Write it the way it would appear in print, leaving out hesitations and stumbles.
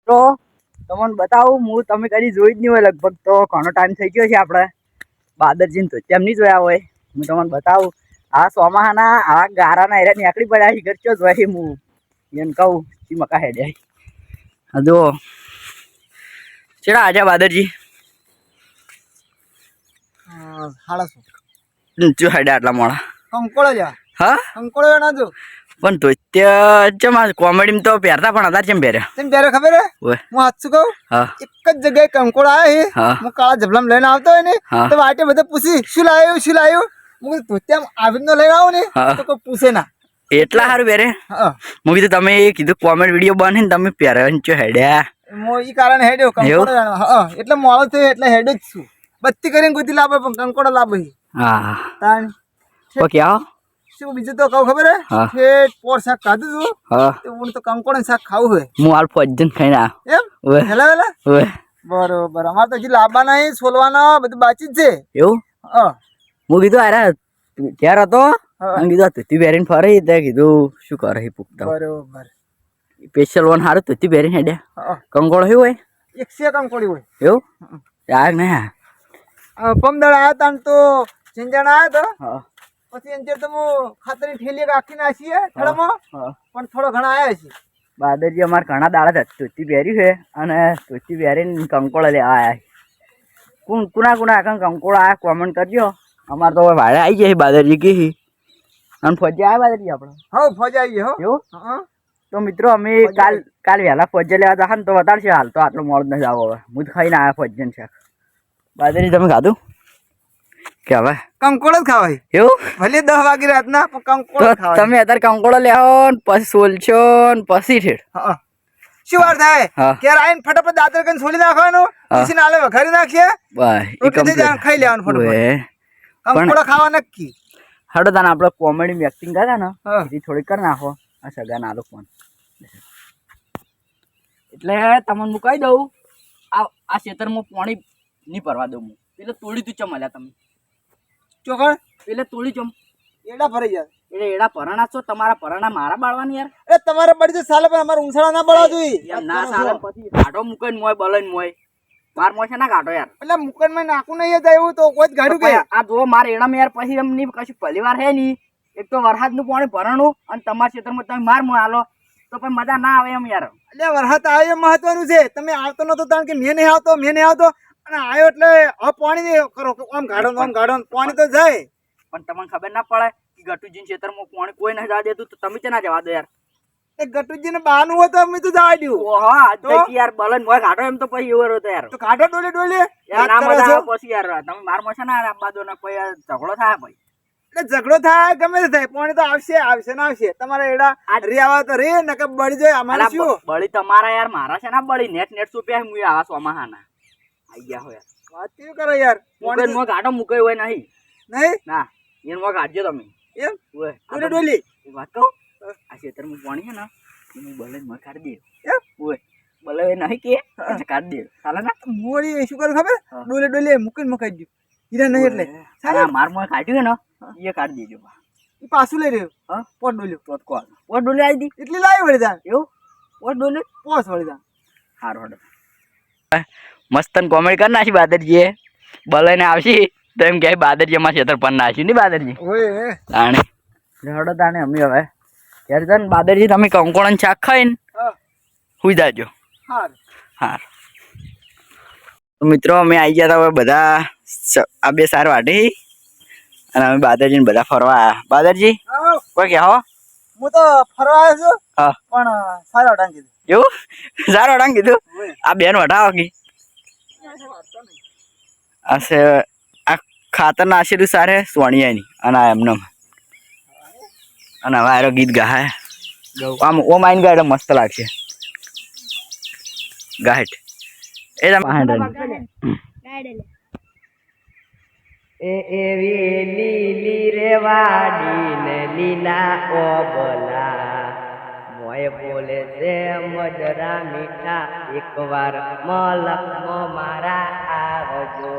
તો તમને બતાવું હું તમે કદી જોઈ જ નહીં હોય લગભગ તો ઘણો ટાઈમ થઈ ગયો છે આપણે બાદરજીને તો તેમ નહીં જોયા હોય હું તમને બતાવું આ ચોમાહાના આ ગારાના એરિયા નીકળી પડ્યા છે ઘર ચો જોઈ હું એને કહું કે મકા હેડ્યા હા જો ચેડા આજા બાદરજી જો હેડ્યા આટલા મોડા કંકોળો જા હા કંકોળો ના જો પણ તો ત્યાં ચમ કોમેડીમાં તો પહેરતા પણ હતા ચમ પહેર્યા તેમ ત્યારે ખબર હે ઓય હું હાચું કહું હા એક જ જગ્યાએ કંકોળો આવ્યો હે હા હું કાળા જબલામ લઈને આવતો હોય ને હા. તો વાટે બધા પૂછી શું લાવ્યું હું કીધું ધોતિયામ આવીને લઈને આવું ને હા. તો કોઈ પૂછે ના એટલા સારું પહેરે હા હું કીધું તમે કીધું કોમેન્ટ વિડીયો બને ને તમે પહેરવાનું ચો હેડ્યા હું ઈ કારણે હેડ્યો કંકોળો જાણવા. હા એટલે મોડો થયો એટલે હેડ જ છું બત્તી કરીને કોઈ લાવે પણ કંકોળો લાવે હા તાણ ઓકે આવો શું બીજું તો કહું ખબર હા. હે ઠેઠ પોર શાક ખાધું તું હા તો હું તો કંકોળો શાક ખાવું હોય હું હાલ ફોજન ખાઈને આ એમ ઓય હેલા વેલા ઓય બરોબર અમારે તો હજી લાવવાના હે સોલવાના બધું બાકી જ છે એવું હા હું કીધું અરે ક્યારે હતો હા. અને કીધું ધોતી પહેરીને ફરી તે કીધું શું કરે એ પૂછતા બરોબર સ્પેશિયલ વન સારું ધોતી પહેરીને હેડ્યા હા કંકોળો શું હોય એક સે કંકોળી હોય એવું યાર ને પમદાળ આવ્યા તા ને તો ચિંજાણ આવ્યા તો હા પછી એની તો હું ખાતરની ઠેલી આખી નાખીએ થડામાં હા પણ થોડો ઘણા આવ્યા છે બાદરજી અમારે ઘણા દાડા ધોતી પહેર્યું છે અને ધોતી પહેરીને કંકોળો લેવા આવ્યા કુણા કંકોળો આવ્યા કોમેન્ટ કરજો અમારે તો ભાડે આવી જાય બાદરજી કી અને ફોજે આવ્યા બાદરજી આપણે હવ ફોજ આવી ગયો એવું હા તો મિત્રો અમે કાલ વહેલા ફોજે લેવા હતા ને તો વધારશે હાલ તો આટલો મોડ નથી આવો હવે હું તો ખાઈને આવ્યા ફોજન છે બાદરજી તમે ખાધું કે હવે કંકોળો જ ખાવાય એવું ભલે 10 વાગે રાતના પણ કંકોળો તો જ ખાવાય તમે અત્યારે કંકોળો લેવો ને પછી સોલશો ને પછી ઠેઠ હા શું વાર થાય હા. કે આઈને ફટાફટ દાતર કરીને છોલી નાખવાનું હા. પછી નાલે વઘારી નાખીએ બાય રોટલી થઈ જાય ખાઈ લેવાનું ફટાફટ કંકોળો ખાવા નક્કી હાડો તાને આપણે કોમેડી એક્ટિંગ કર્યા ને હા. એ થોડી કરી નાખો આ સગા ના લોકો એટલે તમને હું કહી દઉં આ ખેતરમાં પાણી નહીં ભરવા દઉં હું એટલે તોડી તું ચમ અલ્યા તમે ચોકડ એટલે તોડી ચમ એડા ભરાઈ જાય એટલે એડા ભરણા છો તમારા ભરણા મારા બાળવાની યાર અરે તમારે પડી તો સાલે પણ અમારે ઊંસાળા ના બળવા જોઈએ એમ ના સાલે પછી ગાઢો મૂકીને મોય બલન મોય માર મોય છે ના ગાઢો યાર એટલે મુકન માં નાખું નહીં જાય એવું તો કોઈ જ ગાડું કે આ જો મારે એડામાં યાર પછી એમ નહીં કશું પહેલી વાર હે નહીં એક તો વરસાદનું પાણી ભરણું અને તમારા ક્ષેત્રમાં તમે માર મોય હાલો તો પણ મજા ના આવે એમ યાર એટલે વરસાદ આવ્યો એ મહત્વનું છે તમે આવતો નતો કારણ કે મેં નહીં આવતો અને આવ્યો એટલે હવે પાણી કરો આમ ગાડો પાણી તો જાય પણ તમને ખબર ના પડે કે ગટુજી ક્ષેત્રમાં પાણી કોઈ ના જવા દેતું તો તમે છે ના જવા દો યાર એ ગટુજી ને બહાનું હોય તો અમે તો જવા દઉં ઓહો આજ તો યાર બલન મોય ગાઢો એમ તો પછી એવો હતો યાર તો ગાડો ડોલે યાર ના મજા આવે પછી યાર તમે માર મોય છે ના આપવા દો ને પછી ઝઘડો થાય ભાઈ એટલે ઝઘડો થાય ગમે તે થાય પાણી તો આવશે ને આવશે તમારે એડા રે આવા તો રે નકે બળી જાય અમારે શું બળી તમારા યાર મારા છે ના બળી નેટ સુપ્યા હું આવા સોમાહાના આઈ ગયા હો યાર વાત કેવું કરો યાર પાણી મો ગાઢો મુકાય હોય નહીં નહીં ના એને મો ગાઢજો તમે એમ ઓય ડોલી એક વાત કહું આ ખેતરમાં પાણી છે ને હું બલન મોય કાઢી દે એમ ઓય બલન નહીં કે કાઢી દે ચાલે ના મોડી શું કરું ખબર ડોલે મૂકીને મુકાઈ દઉં હીરા નહીં એટલે સારા માર મોય કાઢ્યું ને એ કાઢી દેજો એ પાછું લઈ રહ્યો હા પોટ ડોલ્યો તો કોણ પોટ ડોલી આવી દી એટલી લાવી વળી દાન એવું પોટ ડોલી પોસ વળી દાન સારું હડો મસ્તન કોમેડી કરી નાખી બાદરજીએ બલને આવશી તો એમ કે બાદરજી અમારા ખેતર પર નાખ્યું નહીં બાદરજી ઓય તાણે હડો તાણે અમે હવે ત્યારે તને બાદરજી તમે કંકોળન શાક ખાઈને હા સુઈ જાજો હાર હા મિત્રો અમે આવી ગયા હતા હવે બધા આ બે સાર વાટી અને અમે બાદરજીને બધા ફરવા આવ્યા બાદરજી કોઈ કે હો હું તો ફરવા આવ્યો છું હા પણ સારા ટાંગ કીધું એવું સારું અડાંગ કીધું આ બેન વટાવો કી આશે આ ખાતર નાખેલું સારે સોણિયાની અને આ એમને અને હવે આરો ગીત ગાય આમ ઓમ આઈને ગાય મસ્ત લાગશે ગાહેટ એ એવી લીલી રેવાડી ને લીલા ઓબલા મોય બોલે છે મજરા મીઠા એકવાર મલક મારા આવજો